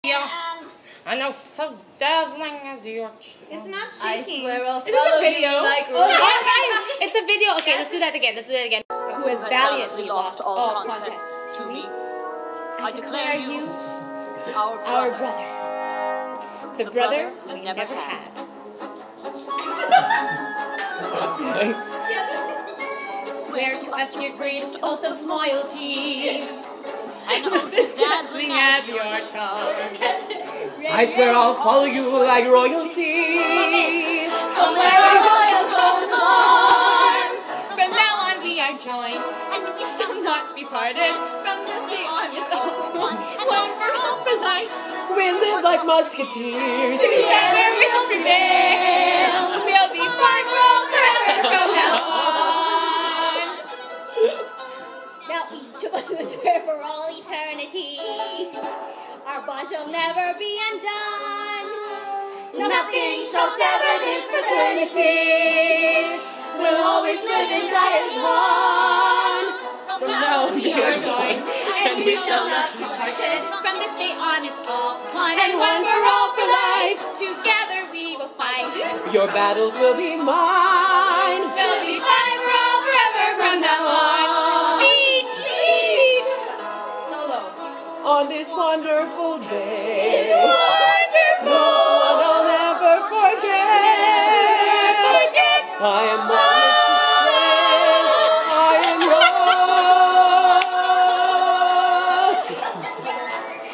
Yeah. I know as dazzling as your child. It's not I shaking. swear I'll Is this a follow video? you like Oh, it's a video. Okay, let's do that again. Who has valiantly lost all contests to me. I declare you Our brother. The brother we never had. Swear to us your greatest oath of loyalty. an oath As dazzling as your charms. I swear I'll follow you like royalty. Come wear our royal coat of arms. From now on we are joined, and we shall not be parted. From this day on it's all one for all for life. We live like musketeers. Together we'll prevail. We'll be fine for all forever from now on. Now each of us will swear for all eternity. Our bond shall never be undone. Nothing shall sever this fraternity. We'll always live and die as one. From now on we are joined, And we shall not be parted. From this day on it's all one and one for all for life. Together we will fight. Your battles will be mine. We'll be fine for all forever from now on. Speech. Solo. On this wonderful day. It's wonderful. One I'll never forget. I am honored to say I am yours.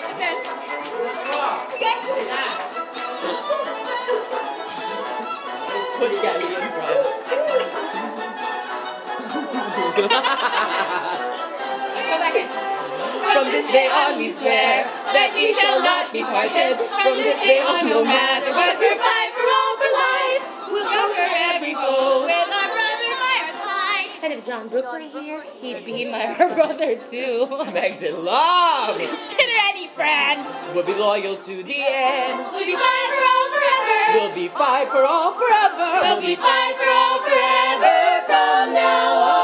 And then, Put Gabby in front. go back in. From this day on we swear that we shall not be parted. From this day on, no matter what, we're fight for all for life. We'll conquer every foe. With our brother by our side. And if John Brooke were here, he'd be my brother too. Megden Love. Consider any friend. We'll be loyal to the end. We'll be fine for all forever. We'll be fight for all forever. We'll be fine for all forever from now on.